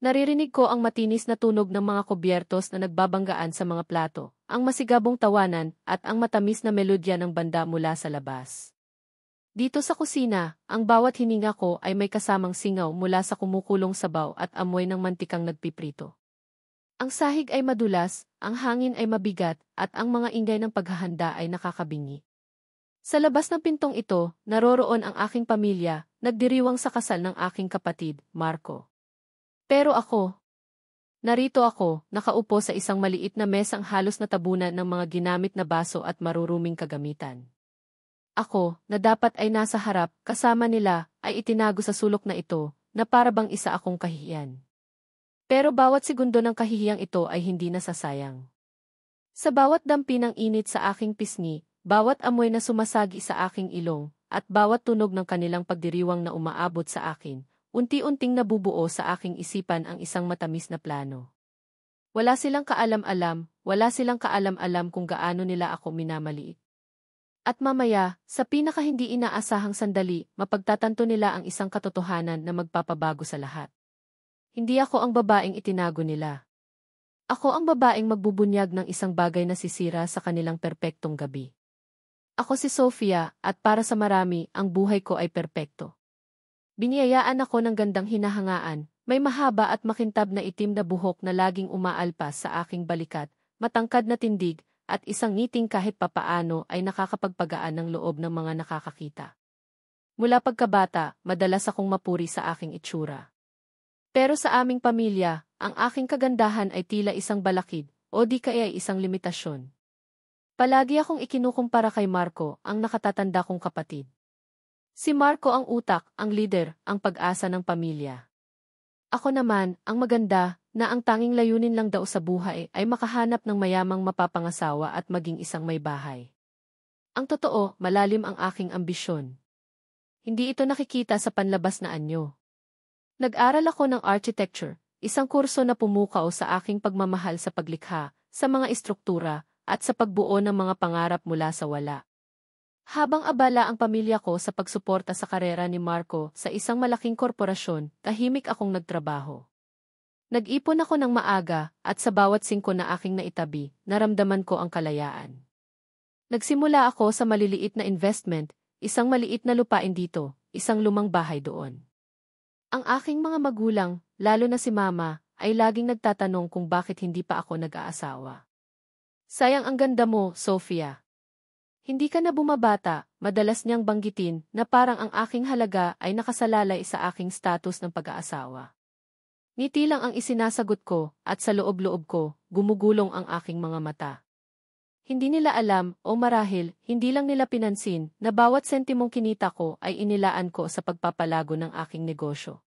Naririnig ko ang matinis na tunog ng mga kubyertos na nagbabanggaan sa mga plato, ang masigabong tawanan, at ang matamis na melodya ng banda mula sa labas. Dito sa kusina, ang bawat hininga ko ay may kasamang singaw mula sa kumukulong sabaw at amoy ng mantikang nagpiprito. Ang sahig ay madulas, ang hangin ay mabigat, at ang mga ingay ng paghahanda ay nakakabingi. Sa labas ng pintong ito, naroroon ang aking pamilya, nagdiriwang sa kasal ng aking kapatid, Marco. Pero narito ako, nakaupo sa isang maliit na mesang halos natabunan ng mga ginamit na baso at maruruming kagamitan. Ako, na dapat ay nasa harap, kasama nila, ay itinago sa sulok na ito, na para bang isa akong kahihiyan. Pero bawat segundo ng kahihiyang ito ay hindi nasasayang. Sa bawat dampi ng init sa aking pisngi, bawat amoy na sumasagi sa aking ilong, at bawat tunog ng kanilang pagdiriwang na umaabot sa akin, unti-unting nabubuo sa aking isipan ang isang matamis na plano. Wala silang kaalam-alam kung gaano nila ako minamaliit. At mamaya, sa pinaka-hindi inaasahang sandali, mapagtatanto nila ang isang katotohanan na magpapabago sa lahat. Hindi ako ang babaeng itinago nila. Ako ang babaeng magbubunyag ng isang bagay na sisira sa kanilang perpektong gabi. Ako si Sofia, at para sa marami, ang buhay ko ay perpekto. Biniyayaan ako ng gandang hinahangaan, may mahaba at makintab na itim na buhok na laging umaalpas sa aking balikat, matangkad na tindig, at isang ngiting kahit papaano ay nakakapagpagaan ng loob ng mga nakakakita. Mula pagkabata, madalas akong mapuri sa aking itsura. Pero sa aming pamilya, ang aking kagandahan ay tila isang balakid, o di kaya ay isang limitasyon. Palagi akong ikinukumpara kay Marco, ang nakatatanda kong kapatid. Si Marco ang utak, ang lider, ang pag-asa ng pamilya. Ako naman, ang maganda, na ang tanging layunin lang daw sa buhay ay makahanap ng mayamang mapapangasawa at maging isang may bahay. Ang totoo, malalim ang aking ambisyon. Hindi ito nakikita sa panlabas na anyo. Nag-aral ako ng architecture, isang kurso na pumukaw sa aking pagmamahal sa paglikha, sa mga istruktura, at sa pagbuo ng mga pangarap mula sa wala. Habang abala ang pamilya ko sa pagsuporta sa karera ni Marco sa isang malaking korporasyon, tahimik akong nagtrabaho. Nag-ipon ako ng maaga, at sa bawat singko na aking naitabi, naramdaman ko ang kalayaan. Nagsimula ako sa maliliit na investment, isang maliit na lupain dito, isang lumang bahay doon. Ang aking mga magulang, lalo na si Mama, ay laging nagtatanong kung bakit hindi pa ako nag-aasawa. Sayang ang ganda mo, Sofia. Hindi ka na bumabata, madalas niyang banggitin na parang ang aking halaga ay nakasalalay sa aking status ng pag-aasawa. Ngiti lang ang isinasagot ko, at sa loob-loob ko, gumugulong ang aking mga mata. Hindi nila alam, o marahil, hindi lang nila pinansin, na bawat sentimong kinita ko ay inilaan ko sa pagpapalago ng aking negosyo.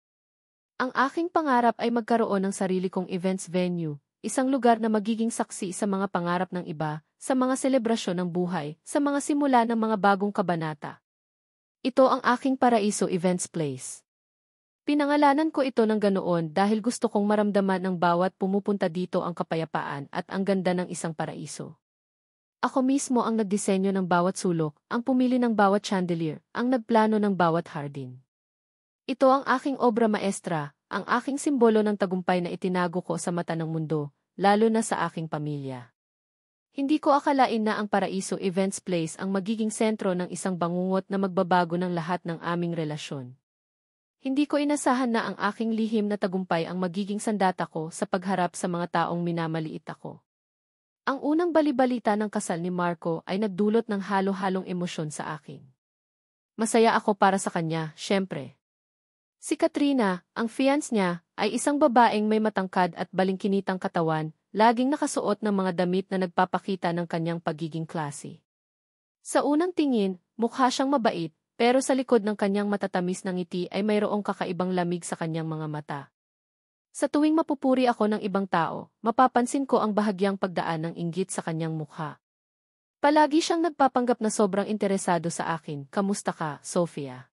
Ang aking pangarap ay magkaroon ng sarili kong events venue, isang lugar na magiging saksi sa mga pangarap ng iba, sa mga selebrasyon ng buhay, sa mga simula ng mga bagong kabanata. Ito ang aking Paraiso Events Place. Pinangalanan ko ito ng ganoon dahil gusto kong maramdaman ng bawat pumupunta dito ang kapayapaan at ang ganda ng isang paraiso. Ako mismo ang nagdisenyo ng bawat sulok, ang pumili ng bawat chandelier, ang nagplano ng bawat hardin. Ito ang aking obra maestra, ang aking simbolo ng tagumpay na itinago ko sa mata ng mundo, lalo na sa aking pamilya. Hindi ko akalain na ang Paraiso Events Place ang magiging sentro ng isang bangungot na magbabago ng lahat ng aming relasyon. Hindi ko inasahan na ang aking lihim na tagumpay ang magiging sandata ko sa pagharap sa mga taong minamaliit ako. Ang unang balibalita ng kasal ni Marco ay nagdulot ng halo-halong emosyon sa akin. Masaya ako para sa kanya, syempre. Si Katrina, ang fiancé niya, ay isang babaeng may matangkad at balingkinitang katawan, laging nakasuot ng mga damit na nagpapakita ng kanyang pagiging klase. Sa unang tingin, mukha siyang mabait, pero sa likod ng kanyang matatamis na ngiti ay mayroong kakaibang lamig sa kanyang mga mata. Sa tuwing mapupuri ako ng ibang tao, mapapansin ko ang bahagyang pagdaan ng inggit sa kanyang mukha. Palagi siyang nagpapanggap na sobrang interesado sa akin. Kamusta ka, Sofia?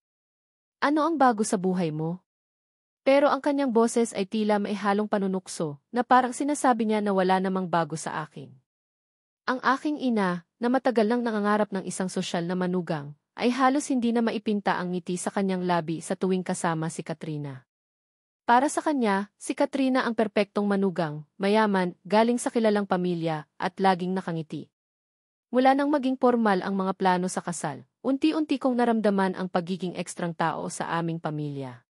Ano ang bago sa buhay mo? Pero ang kanyang boses ay tila may halong panunukso, na parang sinasabi niya na wala namang bago sa akin. Ang aking ina, na matagal nang nangangarap ng isang sosyal na manugang, ay halos hindi na maipinta ang ngiti sa kanyang labi sa tuwing kasama si Katrina. Para sa kanya, si Katrina ang perpektong manugang, mayaman, galing sa kilalang pamilya, at laging nakangiti. Mula nang maging formal ang mga plano sa kasal, unti-unti kong naramdaman ang pagiging ekstrang tao sa aming pamilya.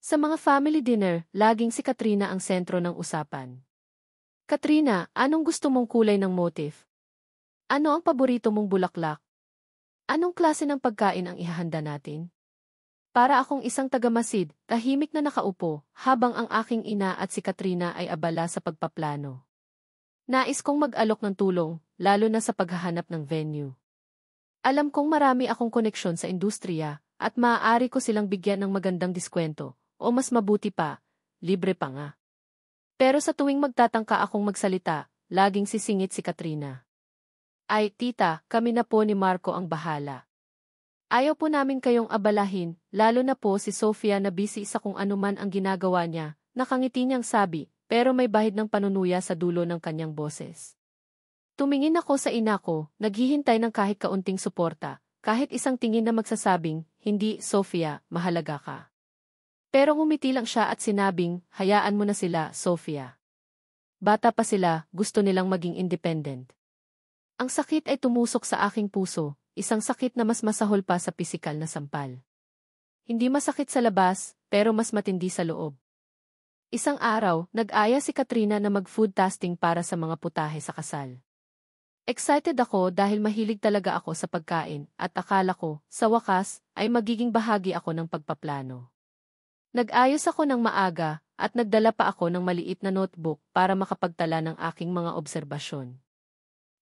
Sa mga family dinner, laging si Katrina ang sentro ng usapan. Katrina, anong gusto mong kulay ng motif? Ano ang paborito mong bulaklak? Anong klase ng pagkain ang ihahanda natin? Para akong isang tagamasid, tahimik na nakaupo, habang ang aking ina at si Katrina ay abala sa pagpaplano. Nais kong mag-alok ng tulong, lalo na sa paghahanap ng venue. Alam kong marami akong koneksyon sa industriya, at maaari ko silang bigyan ng magandang diskwento, o mas mabuti pa, libre pa nga. Pero sa tuwing magtatangka akong magsalita, laging sisingit si Katrina. Ay, tita, kami na po ni Marco ang bahala. Ayaw po namin kayong abalahin, lalo na po si Sofia na busy sa kung anuman ang ginagawa niya, nakangiti niyang sabi, pero may bahid ng panunuya sa dulo ng kanyang boses. Tumingin ako sa ina ko, naghihintay ng kahit kaunting suporta, kahit isang tingin na magsasabing, hindi, Sofia, mahalaga ka. Pero ngumiti lang siya at sinabing, hayaan mo na sila, Sofia. Bata pa sila, gusto nilang maging independent. Ang sakit ay tumusok sa aking puso. Isang sakit na mas masahol pa sa pisikal na sampal. Hindi masakit sa labas, pero mas matindi sa loob. Isang araw, nag-aya si Katrina na mag-food tasting para sa mga putahe sa kasal. Excited ako dahil mahilig talaga ako sa pagkain at akala ko, sa wakas, ay magiging bahagi ako ng pagpaplano. Nag-ayos ako ng maaga at nagdala pa ako ng maliit na notebook para makapagtala ng aking mga obserbasyon.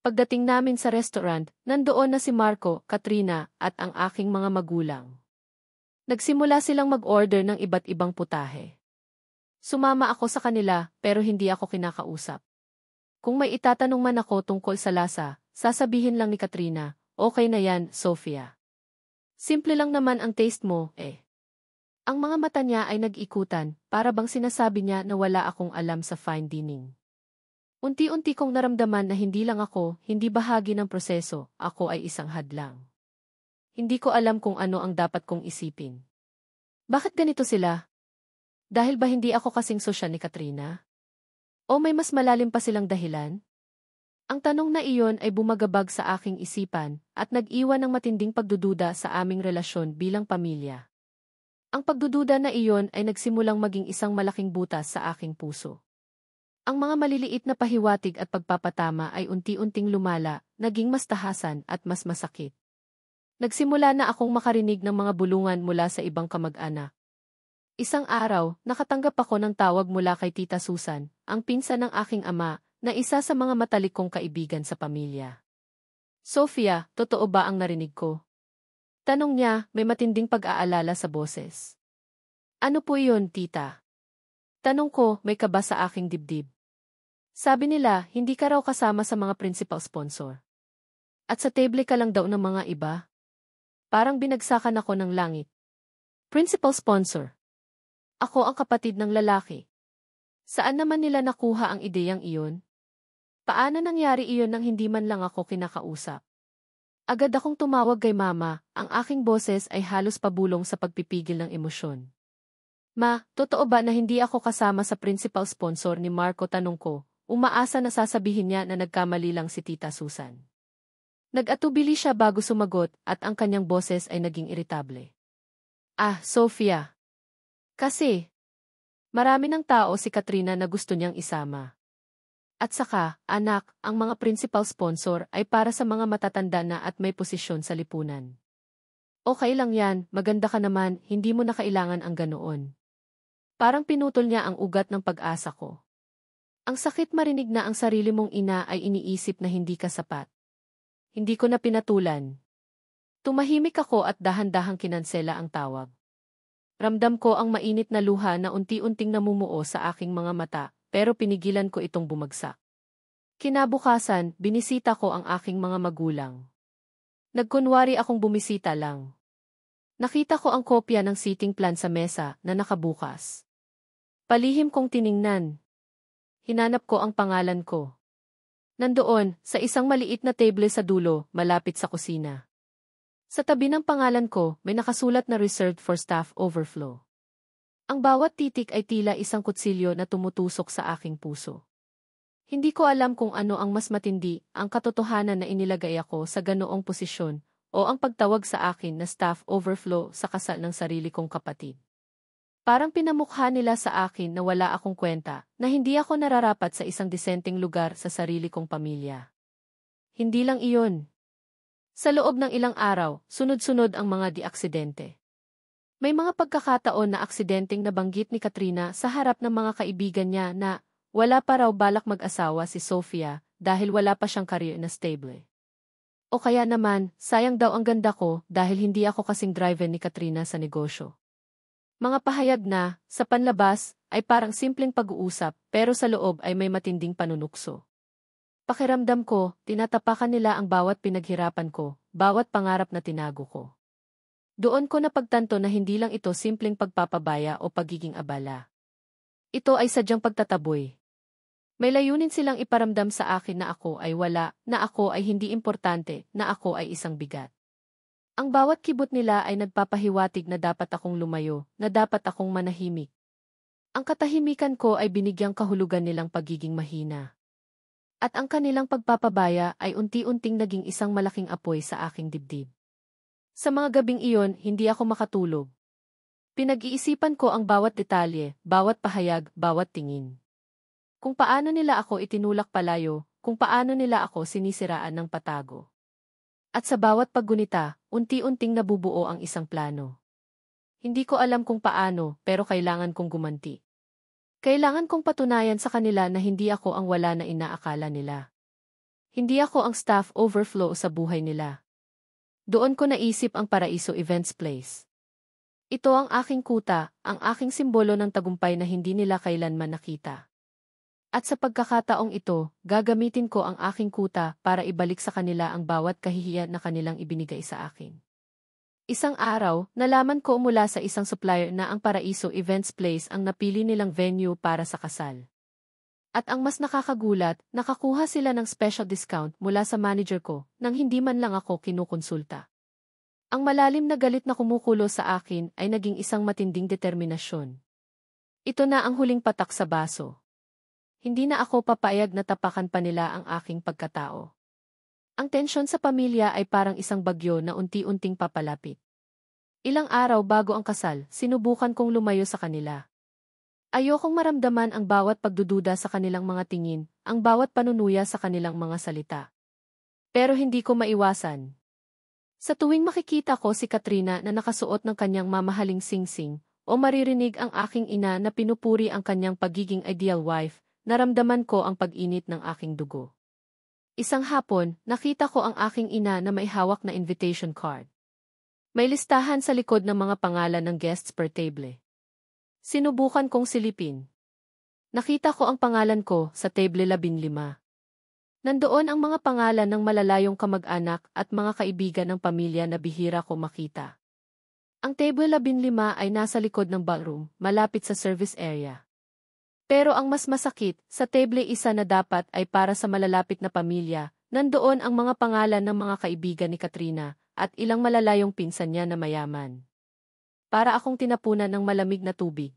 Pagdating namin sa restaurant, nandoon na si Marco, Katrina, at ang aking mga magulang. Nagsimula silang mag-order ng iba't ibang putahe. Sumama ako sa kanila, pero hindi ako kinakausap. Kung may itatanong man ako tungkol sa lasa, sasabihin lang ni Katrina, okay na yan, Sofia. Simple lang naman ang taste mo, eh. Ang mga mata niya ay nag-ikutan, para bang sinasabi niya na wala akong alam sa fine dining. Unti-unti kong naramdaman na hindi lang ako, hindi bahagi ng proseso, ako ay isang hadlang. Hindi ko alam kung ano ang dapat kong isipin. Bakit ganito sila? Dahil ba hindi ako kasing sosyal ni Katrina? O may mas malalim pa silang dahilan? Ang tanong na iyon ay bumagabag sa aking isipan at nag-iwan ng matinding pagdududa sa aming relasyon bilang pamilya. Ang pagdududa na iyon ay nagsimulang maging isang malaking butas sa aking puso. Ang mga maliliit na pahiwatig at pagpapatama ay unti-unting lumala, naging mas tahasan at mas masakit. Nagsimula na akong makarinig ng mga bulungan mula sa ibang kamag-anak. Isang araw, nakatanggap ako ng tawag mula kay Tita Susan, ang pinsan ng aking ama, na isa sa mga matalik kong kaibigan sa pamilya. Sofia, totoo ba ang narinig ko? Tanong niya, may matinding pag-aalala sa boses. Ano po iyon, tita? Tanong ko, may kaba sa aking dibdib. Sabi nila, hindi ka raw kasama sa mga principal sponsor. At sa table ka lang daw ng mga iba. Parang binagsakan ako ng langit. Principal sponsor. Ako ang kapatid ng lalaki. Saan naman nila nakuha ang ideyang iyon? Paano nangyari iyon nang hindi man lang ako kinakausap? Agad akong tumawag kay mama, ang aking boses ay halos pabulong sa pagpipigil ng emosyon. Ma, totoo ba na hindi ako kasama sa principal sponsor ni Marco? Tanong ko, umaasa na sasabihin niya na nagkamali lang si Tita Susan. Nag-atubili siya bago sumagot at ang kanyang boses ay naging iritable. Ah, Sofia. Kasi, marami ng tao si Katrina na gusto niyang isama. At saka, anak, ang mga principal sponsor ay para sa mga matatanda na at may posisyon sa lipunan. Okay lang yan, maganda ka naman, hindi mo na kailangan ang ganoon. Parang pinutol niya ang ugat ng pag-asa ko. Ang sakit marinig na ang sarili mong ina ay iniisip na hindi ka sapat. Hindi ko na pinatulan. Tumahimik ako at dahan-dahang kinansela ang tawag. Ramdam ko ang mainit na luha na unti-unting namumuo sa aking mga mata, pero pinigilan ko itong bumagsak. Kinabukasan, binisita ko ang aking mga magulang. Nagkunwari akong bumisita lang. Nakita ko ang kopya ng seating plan sa mesa na nakabukas. Palihim kong tiningnan. Hinanap ko ang pangalan ko. Nandoon, sa isang maliit na table sa dulo, malapit sa kusina. Sa tabi ng pangalan ko, may nakasulat na reserved for staff overflow. Ang bawat titik ay tila isang kutsilyo na tumutusok sa aking puso. Hindi ko alam kung ano ang mas matindi, ang katotohanan na inilagay ako sa ganoong posisyon, o ang pagtawag sa akin na staff overflow sa kasal ng sarili kong kapatid. Parang pinamukha nila sa akin na wala akong kwenta, na hindi ako nararapat sa isang disenteng lugar sa sarili kong pamilya. Hindi lang iyon. Sa loob ng ilang araw, sunod-sunod ang mga di-aksidente. May mga pagkakataon na aksidenteng nabanggit ni Katrina sa harap ng mga kaibigan niya na wala pa raw balak mag-asawa si Sofia dahil wala pa siyang career na stable. O kaya naman, sayang daw ang ganda ko dahil hindi ako kasing driver ni Katrina sa negosyo. Mga pahayag na, sa panlabas, ay parang simpleng pag-uusap pero sa loob ay may matinding panunukso. Pakiramdam ko, tinatapakan nila ang bawat pinaghirapan ko, bawat pangarap na tinago ko. Doon ko napagtanto na hindi lang ito simpleng pagpapabaya o pagiging abala. Ito ay sadyang pagtataboy. May layunin silang iparamdam sa akin na ako ay wala, na ako ay hindi importante, na ako ay isang bigat. Ang bawat kibot nila ay nagpapahiwatig na dapat akong lumayo, na dapat akong manahimik. Ang katahimikan ko ay binigyang kahulugan nilang pagiging mahina. At ang kanilang pagpapabaya ay unti-unting naging isang malaking apoy sa aking dibdib. Sa mga gabing iyon, hindi ako makatulog. Pinag-iisipan ko ang bawat detalye, bawat pahayag, bawat tingin. Kung paano nila ako itinulak palayo, kung paano nila ako sinisiraan ng patago. At sa bawat paggunita, unti-unting nabubuo ang isang plano. Hindi ko alam kung paano, pero kailangan kong gumanti. Kailangan kong patunayan sa kanila na hindi ako ang wala na inaakala nila. Hindi ako ang staff overflow sa buhay nila. Doon ko naisip ang Paraiso Events Place. Ito ang aking kuta, ang aking simbolo ng tagumpay na hindi nila kailanman nakita. At sa pagkakataong ito, gagamitin ko ang aking kuta para ibalik sa kanila ang bawat kahihiyan na kanilang ibinigay sa akin. Isang araw, nalaman ko mula sa isang supplier na ang Paraiso Events Place ang napili nilang venue para sa kasal. At ang mas nakakagulat, nakakuha sila ng special discount mula sa manager ko nang hindi man lang ako kinukonsulta. Ang malalim na galit na kumukulo sa akin ay naging isang matinding determinasyon. Ito na ang huling patak sa baso. Hindi na ako papayag na tapakan pa nila ang aking pagkatao. Ang tensyon sa pamilya ay parang isang bagyo na unti-unting papalapit. Ilang araw bago ang kasal, sinubukan kong lumayo sa kanila. Ayokong maramdaman ang bawat pagdududa sa kanilang mga tingin, ang bawat panunuya sa kanilang mga salita. Pero hindi ko maiwasan. Sa tuwing makikita ko si Katrina na nakasuot ng kanyang mamahaling singsing, o maririnig ang aking ina na pinupuri ang kanyang pagiging ideal wife, naramdaman ko ang pag-init ng aking dugo. Isang hapon, nakita ko ang aking ina na may hawak na invitation card. May listahan sa likod ng mga pangalan ng guests per table. Sinubukan kong silipin. Nakita ko ang pangalan ko sa table 15. Nandoon ang mga pangalan ng malalayong kamag-anak at mga kaibigan ng pamilya na bihira ko makita. Ang table 15 ay nasa likod ng ballroom, malapit sa service area. Pero ang mas masakit, sa table 1 na dapat ay para sa malalapit na pamilya, nandoon ang mga pangalan ng mga kaibigan ni Katrina at ilang malalayong pinsan niya na mayaman. Para akong tinapunan ng malamig na tubig.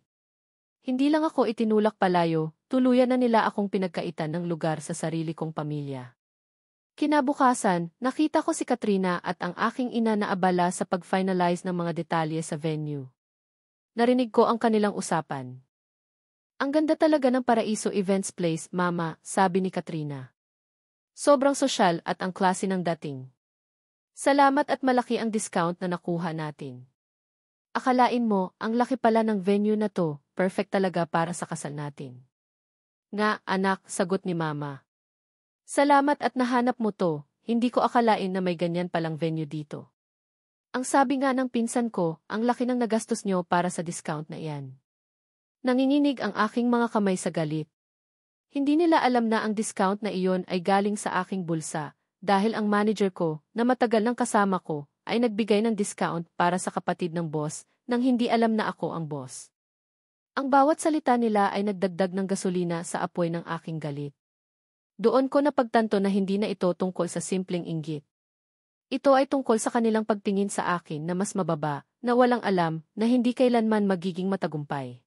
Hindi lang ako itinulak palayo, tuluyan na nila akong pinagkaitan ng lugar sa sarili kong pamilya. Kinabukasan, nakita ko si Katrina at ang aking ina na abala sa pag-finalize ng mga detalye sa venue. Narinig ko ang kanilang usapan. Ang ganda talaga ng Paraiso Events Place, Mama, sabi ni Katrina. Sobrang sosyal at ang klase ng dating. Salamat at malaki ang discount na nakuha natin. Akalain mo, ang laki pala ng venue na to, perfect talaga para sa kasal natin. Nga, anak, sagot ni Mama. Salamat at nahanap mo to, hindi ko akalain na may ganyan palang venue dito. Ang sabi nga ng pinsan ko, ang laki ng nagastos nyo para sa discount na iyan. Nanginginig ang aking mga kamay sa galit. Hindi nila alam na ang discount na iyon ay galing sa aking bulsa, dahil ang manager ko, na matagal nang kasama ko, ay nagbigay ng discount para sa kapatid ng boss, nang hindi alam na ako ang boss. Ang bawat salita nila ay nagdagdag ng gasolina sa apoy ng aking galit. Doon ko napagtanto na hindi na ito tungkol sa simpleng inggit. Ito ay tungkol sa kanilang pagtingin sa akin na mas mababa, na walang alam na hindi kailanman magiging matagumpay.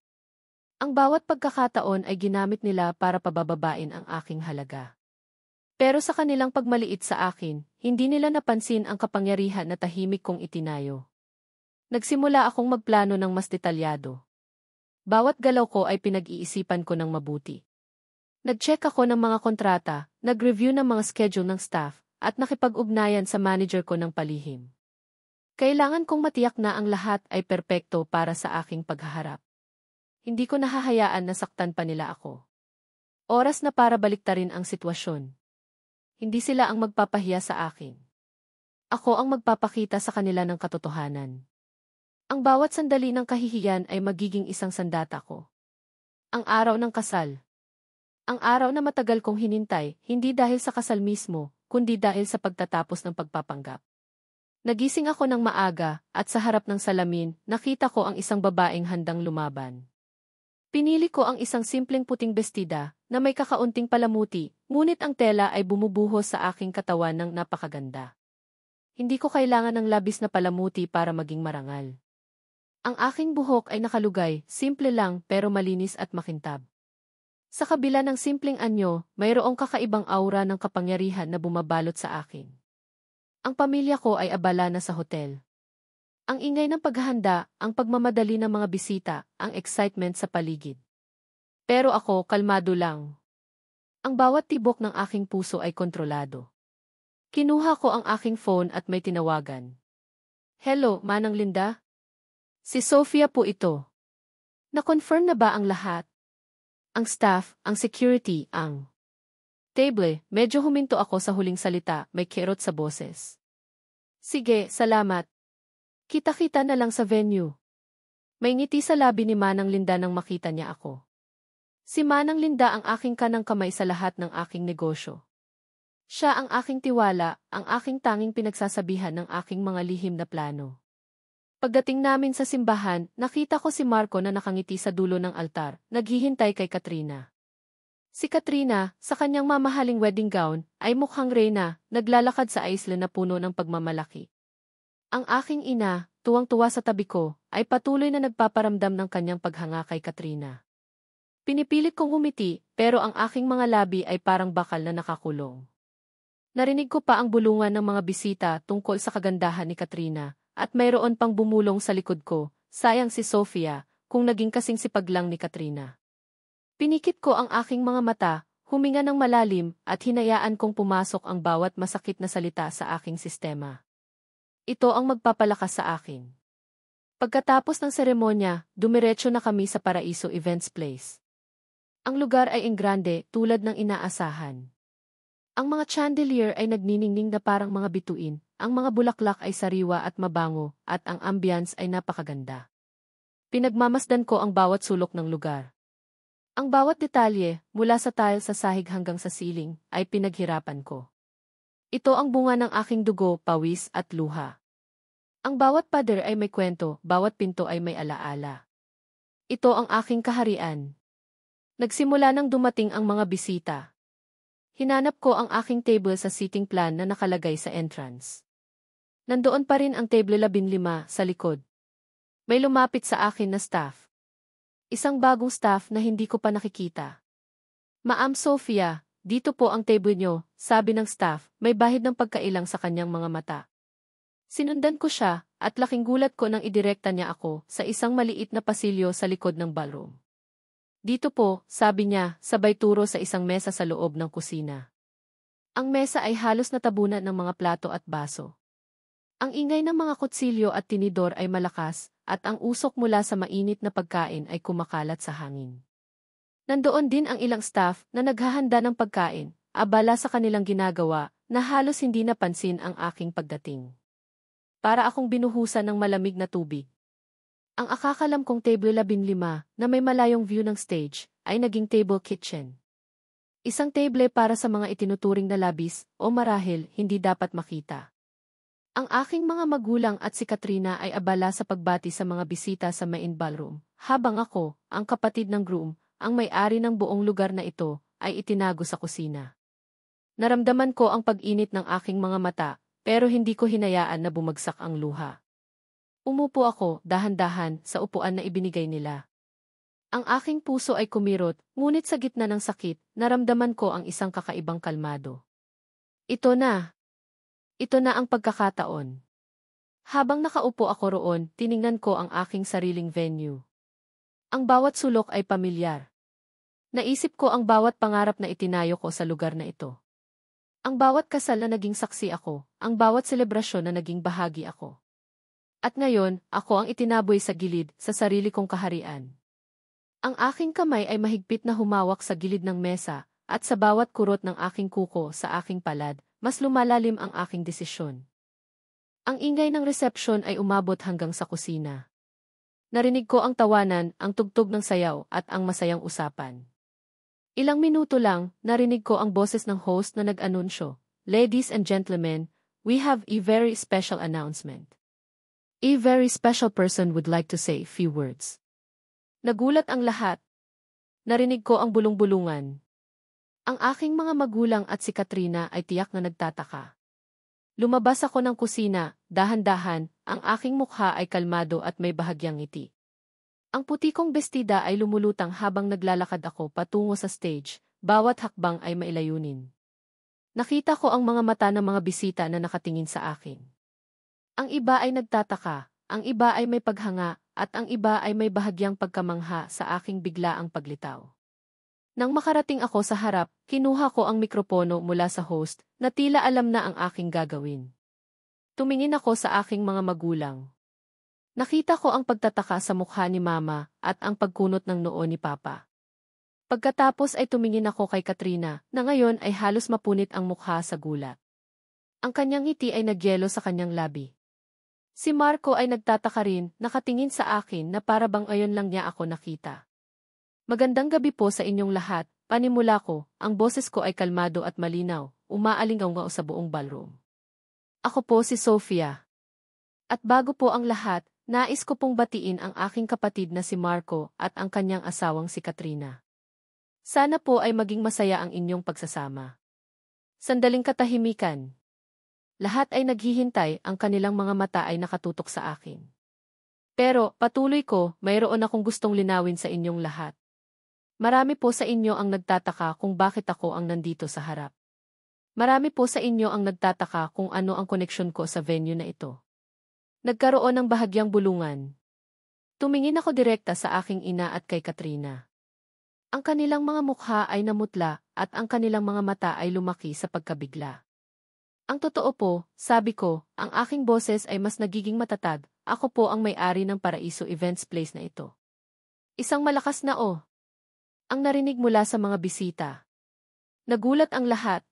Ang bawat pagkakataon ay ginamit nila para pabababain ang aking halaga. Pero sa kanilang pagmaliit sa akin, hindi nila napansin ang kapangyarihan na tahimik kong itinayo. Nagsimula akong magplano ng mas detalyado. Bawat galaw ko ay pinag-iisipan ko ng mabuti. Nag-check ako ng mga kontrata, nag-review ng mga schedule ng staff, at nakipag-ugnayan sa manager ko ng palihim. Kailangan kong matiyak na ang lahat ay perpekto para sa aking paghaharap. Hindi ko nahahayaan na saktan pa nila ako. Oras na para baliktarin ang sitwasyon. Hindi sila ang magpapahiya sa akin. Ako ang magpapakita sa kanila ng katotohanan. Ang bawat sandali ng kahihiyan ay magiging isang sandata ko. Ang araw ng kasal. Ang araw na matagal kong hinintay, hindi dahil sa kasal mismo, kundi dahil sa pagtatapos ng pagpapanggap. Nagising ako ng maaga, at sa harap ng salamin, nakita ko ang isang babaeng handang lumaban. Pinili ko ang isang simpleng puting bestida, na may kakaunting palamuti, ngunit ang tela ay bumubuhos sa aking katawan ng napakaganda. Hindi ko kailangan ng labis na palamuti para maging marangal. Ang aking buhok ay nakalugay, simple lang pero malinis at makintab. Sa kabila ng simpleng anyo, mayroong kakaibang aura ng kapangyarihan na bumabalot sa akin. Ang pamilya ko ay abala na sa hotel. Ang ingay ng paghahanda, ang pagmamadali ng mga bisita, ang excitement sa paligid. Pero ako, kalmado lang. Ang bawat tibok ng aking puso ay kontrolado. Kinuha ko ang aking phone at may tinawagan. Hello, Manang Linda? Si Sofia po ito. Na-confirm na ba ang lahat? Ang staff, ang security, ang table, medyo huminto ako sa huling salita, may kirot sa boses. Sige, salamat. Kita-kita na lang sa venue. May ngiti sa labi ni Manang Linda nang makita niya ako. Si Manang Linda ang aking kanang kamay sa lahat ng aking negosyo. Siya ang aking tiwala, ang aking tanging pinagsasabihan ng aking mga lihim na plano. Pagdating namin sa simbahan, nakita ko si Marco na nakangiti sa dulo ng altar, naghihintay kay Katrina. Si Katrina, sa kanyang mamahaling wedding gown, ay mukhang reyna, naglalakad sa isla na puno ng pagmamalaki. Ang aking ina, tuwang-tuwa sa tabi ko, ay patuloy na nagpaparamdam ng kanyang paghanga kay Katrina. Pinipilit kong humiti, pero ang aking mga labi ay parang bakal na nakakulong. Narinig ko pa ang bulungan ng mga bisita tungkol sa kagandahan ni Katrina, at mayroon pang bumulong sa likod ko, sayang si Sofia, kung naging kasing sipag lang ni Katrina. Pinikit ko ang aking mga mata, huminga ng malalim, at hinayaan kong pumasok ang bawat masakit na salita sa aking sistema. Ito ang magpapalakas sa akin. Pagkatapos ng seremonya, dumiretso na kami sa Paraiso Events Place. Ang lugar ay enggrande, tulad ng inaasahan. Ang mga chandelier ay nagniningning na parang mga bituin, ang mga bulaklak ay sariwa at mabango, at ang ambience ay napakaganda. Pinagmamasdan ko ang bawat sulok ng lugar. Ang bawat detalye, mula sa tile sa sahig hanggang sa ceiling, ay pinaghirapan ko. Ito ang bunga ng aking dugo, pawis at luha. Ang bawat pader ay may kwento, bawat pinto ay may alaala. Ito ang aking kaharian. Nagsimula nang dumating ang mga bisita. Hinanap ko ang aking table sa seating plan na nakalagay sa entrance. Nandoon pa rin ang table 15 sa likod. May lumapit sa akin na staff. Isang bagong staff na hindi ko pa nakikita. Ma'am Sofia, dito po ang table nyo, sabi ng staff, may bahid ng pagkailang sa kanyang mga mata. Sinundan ko siya, at laking gulat ko nang idirekta niya ako sa isang maliit na pasilyo sa likod ng ballroom. Dito po, sabi niya, sabay turo sa isang mesa sa loob ng kusina. Ang mesa ay halos natabunan ng mga plato at baso. Ang ingay ng mga kutsilyo at tinidor ay malakas, at ang usok mula sa mainit na pagkain ay kumakalat sa hangin. Nandoon din ang ilang staff na naghahanda ng pagkain, abala sa kanilang ginagawa, na halos hindi napansin ang aking pagdating. Para akong binuhusan ng malamig na tubig. Ang akakalam kong table 15 na may malayong view ng stage ay naging table kitchen. Isang table para sa mga itinuturing na labis o marahil hindi dapat makita. Ang aking mga magulang at si Katrina ay abala sa pagbati sa mga bisita sa main ballroom, habang ako, ang kapatid ng groom, ang may-ari ng buong lugar na ito, ay itinago sa kusina. Naramdaman ko ang pag-init ng aking mga mata, pero hindi ko hinayaan na bumagsak ang luha. Umupo ako, dahan-dahan, sa upuan na ibinigay nila. Ang aking puso ay kumirot, ngunit sa gitna ng sakit, naramdaman ko ang isang kakaibang kalmado. Ito na. Ito na ang pagkakataon. Habang nakaupo ako roon, tiningnan ko ang aking sariling venue. Ang bawat sulok ay pamilyar. Naisip ko ang bawat pangarap na itinayo ko sa lugar na ito. Ang bawat kasal na naging saksi ako, ang bawat selebrasyon na naging bahagi ako. At ngayon, ako ang itinaboy sa gilid, sa sarili kong kaharian. Ang aking kamay ay mahigpit na humawak sa gilid ng mesa, at sa bawat kurot ng aking kuko sa aking palad, mas lumalalim ang aking desisyon. Ang ingay ng resepsyon ay umabot hanggang sa kusina. Narinig ko ang tawanan, ang tugtog ng sayaw, at ang masayang usapan. Ilang minuto lang, narinig ko ang boses ng host na nag-anunsyo, "Ladies and gentlemen, we have a very special announcement. A very special person would like to say a few words." Nagulat ang lahat. Narinig ko ang bulong-bulungan. Ang aking mga magulang at si Katrina ay tiyak na nagtataka. Lumabas ako ng kusina, dahan-dahan, ang aking mukha ay kalmado at may bahagyang ngiti. Ang puti kong bestida ay lumulutang habang naglalakad ako patungo sa stage, bawat hakbang ay mailayunin. Nakita ko ang mga mata ng mga bisita na nakatingin sa akin. Ang iba ay nagtataka, ang iba ay may paghanga, at ang iba ay may bahagyang pagkamangha sa aking biglaang paglitaw. Nang makarating ako sa harap, kinuha ko ang mikropono mula sa host na tila alam na ang aking gagawin. Tumingin ako sa aking mga magulang. Nakita ko ang pagtataka sa mukha ni Mama at ang pagkunot ng noo ni Papa. Pagkatapos ay tumingin ako kay Katrina na ngayon ay halos mapunit ang mukha sa gulat. Ang kanyang ngiti ay nagyelo sa kanyang labi. Si Marco ay nagtataka rin, nakatingin sa akin na para bang ayon lang niya ako nakita. "Magandang gabi po sa inyong lahat," panimula ko, ang boses ko ay kalmado at malinaw, umaalingaw sa buong ballroom. "Ako po si Sofia. At bago po ang lahat, nais ko pong batiin ang aking kapatid na si Marco at ang kanyang asawang si Katrina. Sana po ay maging masaya ang inyong pagsasama." Sandaling katahimikan. Lahat ay naghihintay, ang kanilang mga mata ay nakatutok sa akin. Pero, patuloy ko, mayroon akong gustong linawin sa inyong lahat. Marami po sa inyo ang nagtataka kung bakit ako ang nandito sa harap. Marami po sa inyo ang nagtataka kung ano ang koneksyon ko sa venue na ito. Nagkaroon ng bahagyang bulungan. Tumingin ako direkta sa aking ina at kay Katrina. Ang kanilang mga mukha ay namutla at ang kanilang mga mata ay lumaki sa pagkabigla. Ang totoo po, sabi ko, ang aking boses ay mas nagiging matatag, ako po ang may-ari ng Paraiso Events Place na ito. Isang malakas na ang narinig mula sa mga bisita. Nagulat ang lahat.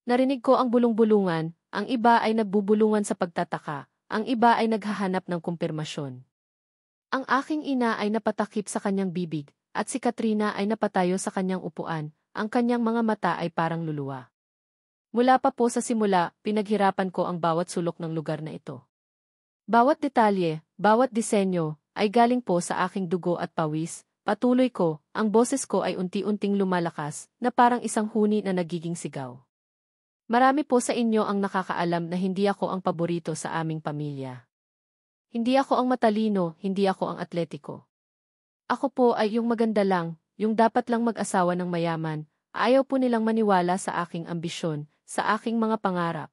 Narinig ko ang bulong-bulungan, ang iba ay nagbubulungan sa pagtataka, ang iba ay naghahanap ng kumpirmasyon. Ang aking ina ay napatakip sa kanyang bibig, at si Katrina ay napatayo sa kanyang upuan, ang kanyang mga mata ay parang luluwa. Mula pa po sa simula, pinaghirapan ko ang bawat sulok ng lugar na ito. Bawat detalye, bawat disenyo, ay galing po sa aking dugo at pawis. Patuloy ko, ang boses ko ay unti-unting lumalakas, na parang isang huni na nagiging sigaw. Marami po sa inyo ang nakakaalam na hindi ako ang paborito sa aming pamilya. Hindi ako ang matalino, hindi ako ang atletiko. Ako po ay yung maganda lang, yung dapat lang mag-asawa ng mayaman. Ayaw po nilang maniwala sa aking ambisyon, sa aking mga pangarap.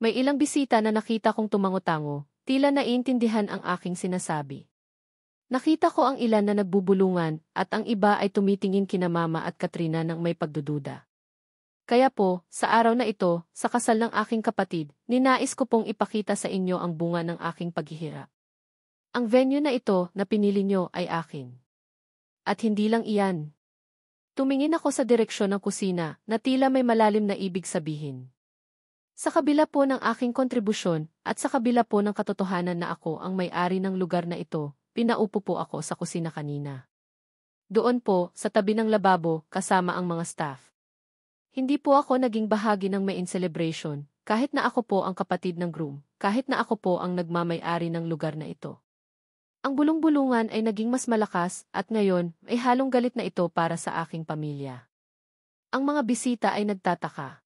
May ilang bisita na nakita kong tumango-tango, tila naiintindihan ang aking sinasabi. Nakita ko ang ilan na nagbubulungan at ang iba ay tumitingin kina Mama at Katrina ng may pagdududa. Kaya po, sa araw na ito, sa kasal ng aking kapatid, ninais ko pong ipakita sa inyo ang bunga ng aking paghihirap. Ang venue na ito na pinili nyo ay akin. At hindi lang iyan. Tumingin ako sa direksyon ng kusina na tila may malalim na ibig sabihin. Sa kabila po ng aking kontribusyon at sa kabila po ng katotohanan na ako ang may-ari ng lugar na ito, pinaupo po ako sa kusina kanina. Doon po, sa tabi ng lababo, kasama ang mga staff. Hindi po ako naging bahagi ng main celebration, kahit na ako po ang kapatid ng groom, kahit na ako po ang nagmamay-ari ng lugar na ito. Ang bulong-bulungan ay naging mas malakas at ngayon ay halong galit na ito para sa aking pamilya. Ang mga bisita ay nagtataka.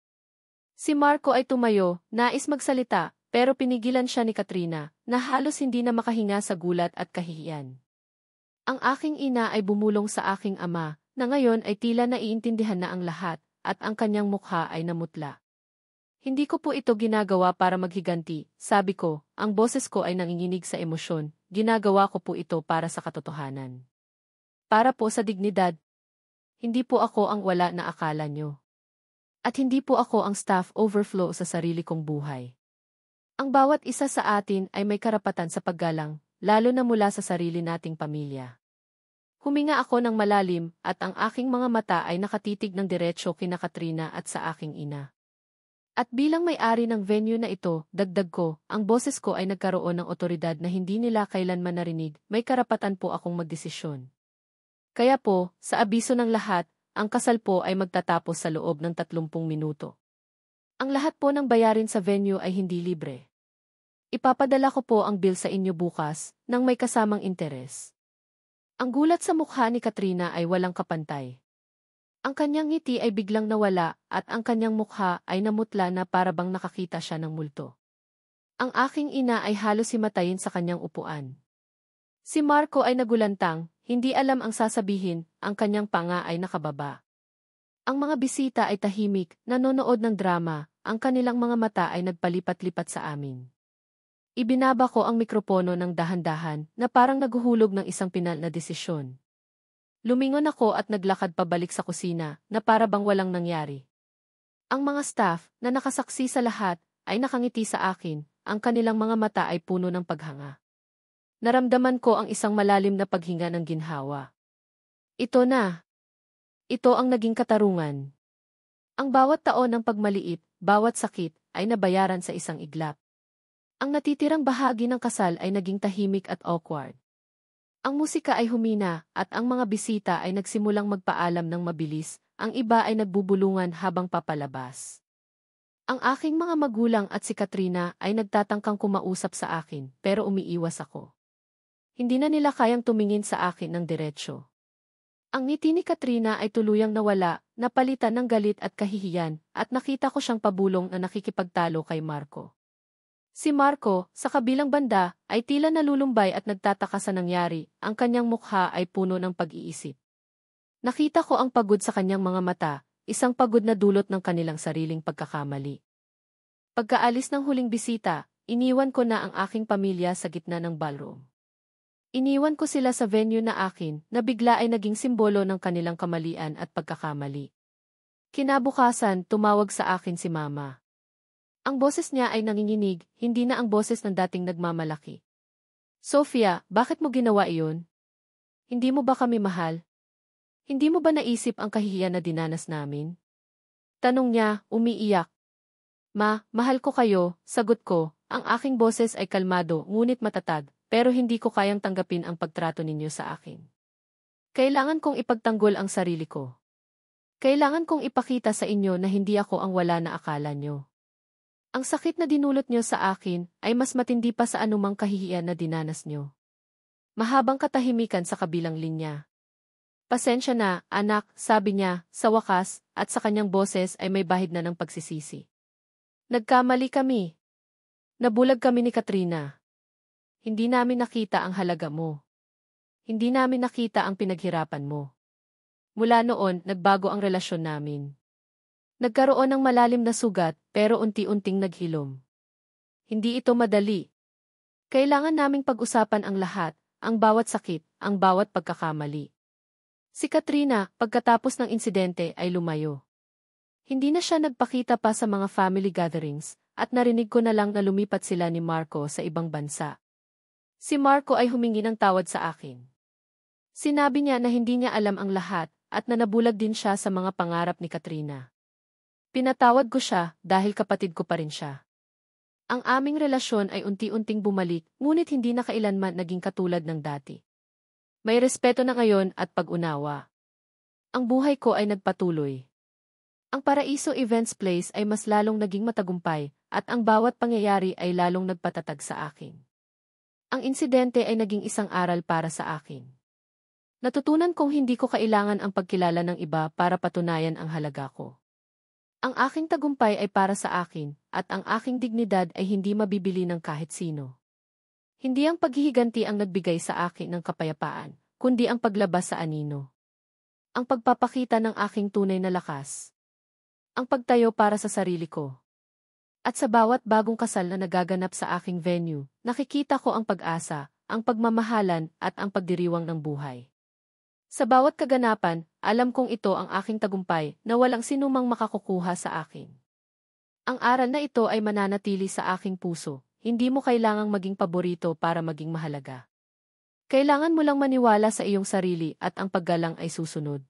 Si Marco ay tumayo, nais magsalita, Pero pinigilan siya ni Katrina, na halos hindi na makahinga sa gulat at kahihiyan. Ang aking ina ay bumulong sa aking ama, na ngayon ay tila naiintindihan na ang lahat, at ang kanyang mukha ay namutla. Hindi ko po ito ginagawa para maghiganti, sabi ko, ang boses ko ay nanginginig sa emosyon, ginagawa ko po ito para sa katotohanan. Para po sa dignidad. Hindi po ako ang wala na akala nyo. At hindi po ako ang staff overflow sa sarili kong buhay. Ang bawat isa sa atin ay may karapatan sa paggalang, lalo na mula sa sarili nating pamilya. Huminga ako ng malalim at ang aking mga mata ay nakatitig ng diretsyo kina Katrina at sa aking ina. At bilang may-ari ng venue na ito, dagdag ko, ang boses ko ay nagkaroon ng otoridad na hindi nila kailanman narinig, may karapatan po akong magdesisyon. Kaya po, sa abiso ng lahat, ang kasal po ay magtatapos sa loob ng 30 minuto. Ang lahat po ng bayarin sa venue ay hindi libre. Ipapadala ko po ang bill sa inyo bukas, nang may kasamang interes. Ang gulat sa mukha ni Katrina ay walang kapantay. Ang kanyang ngiti ay biglang nawala at ang kanyang mukha ay namutla na para bang nakakita siya ng multo. Ang aking ina ay halos himatayin sa kanyang upuan. Si Marco ay nagulantang, hindi alam ang sasabihin, ang kanyang panga ay nakababa. Ang mga bisita ay tahimik, nanonood ng drama, ang kanilang mga mata ay nagpalipat-lipat sa amin. Ibinaba ko ang mikropono ng dahan-dahan na parang naghuhulog ng isang pinal na desisyon. Lumingon ako at naglakad pabalik sa kusina na para bang walang nangyari. Ang mga staff na nakasaksi sa lahat ay nakangiti sa akin, ang kanilang mga mata ay puno ng paghanga. Naramdaman ko ang isang malalim na paghinga ng ginhawa. Ito na. Ito ang naging katarungan. Ang bawat taon ng pagmaliit, bawat sakit, ay nabayaran sa isang iglap. Ang natitirang bahagi ng kasal ay naging tahimik at awkward. Ang musika ay humina at ang mga bisita ay nagsimulang magpaalam ng mabilis, ang iba ay nagbubulungan habang papalabas. Ang aking mga magulang at si Katrina ay nagtatangkang kumausap sa akin pero umiiwas ako. Hindi na nila kayang tumingin sa akin ng diretsyo. Ang ngiti ni Katrina ay tuluyang nawala, napalitan ng galit at kahihiyan at nakita ko siyang pabulong na nakikipagtalo kay Marco. Si Marco, sa kabilang banda, ay tila nalulumbay at nagtataka sa nangyari, ang kanyang mukha ay puno ng pag-iisip. Nakita ko ang pagod sa kanyang mga mata, isang pagod na dulot ng kanilang sariling pagkakamali. Pagkaalis ng huling bisita, iniwan ko na ang aking pamilya sa gitna ng ballroom. Iniwan ko sila sa venue na akin, na bigla ay naging simbolo ng kanilang kamalian at pagkakamali. Kinabukasan, tumawag sa akin si Mama. Ang boses niya ay nanginginig, hindi na ang boses ng dating nagmamalaki. Sofia, bakit mo ginawa iyon? Hindi mo ba kami mahal? Hindi mo ba naisip ang kahihiyan na dinanas namin? Tanong niya, umiiyak. Ma, mahal ko kayo, sagot ko, ang aking boses ay kalmado ngunit matatag, pero hindi ko kayang tanggapin ang pagtrato ninyo sa akin. Kailangan kong ipagtanggol ang sarili ko. Kailangan kong ipakita sa inyo na hindi ako ang wala na akala nyo. Ang sakit na dinulot nyo sa akin ay mas matindi pa sa anumang kahihiyan na dinanas nyo. Mahabang katahimikan sa kabilang linya. Pasensya na, anak, sabi niya, sa wakas, at sa kanyang boses ay may bahid na ng pagsisisi. Nagkamali kami. Nabulag kami ni Katrina. Hindi namin nakita ang halaga mo. Hindi namin nakita ang pinaghirapan mo. Mula noon, nagbago ang relasyon namin. Nagkaroon ng malalim na sugat, pero unti-unting naghilom. Hindi ito madali. Kailangan naming pag-usapan ang lahat, ang bawat sakit, ang bawat pagkakamali. Si Katrina, pagkatapos ng insidente, ay lumayo. Hindi na siya nagpakita pa sa mga family gatherings, at narinig ko na lang na lumipat sila ni Marco sa ibang bansa. Si Marco ay humingi ng tawad sa akin. Sinabi niya na hindi niya alam ang lahat, at na nabulag din siya sa mga pangarap ni Katrina. Pinatawad ko siya dahil kapatid ko pa rin siya. Ang aming relasyon ay unti-unting bumalik, ngunit hindi na kailanman naging katulad ng dati. May respeto na ngayon at pag-unawa. Ang buhay ko ay nagpatuloy. Ang Paraiso Events Place ay mas lalong naging matagumpay, at ang bawat pangyayari ay lalong nagpatatag sa akin. Ang insidente ay naging isang aral para sa akin. Natutunan kong hindi ko kailangan ang pagkilala ng iba para patunayan ang halaga ko. Ang aking tagumpay ay para sa akin, at ang aking dignidad ay hindi mabibili ng kahit sino. Hindi ang paghihiganti ang nagbigay sa akin ng kapayapaan, kundi ang paglabas sa anino. Ang pagpapakita ng aking tunay na lakas. Ang pagtayo para sa sarili ko. At sa bawat bagong kasal na nagaganap sa aking venue, nakikita ko ang pag-asa, ang pagmamahalan at ang pagdiriwang ng buhay. Sa bawat kaganapan, alam kong ito ang aking tagumpay na walang sinumang makakukuha sa akin. Ang aral na ito ay mananatili sa aking puso, hindi mo kailangang maging paborito para maging mahalaga. Kailangan mo lang maniwala sa iyong sarili at ang paggalang ay susunod.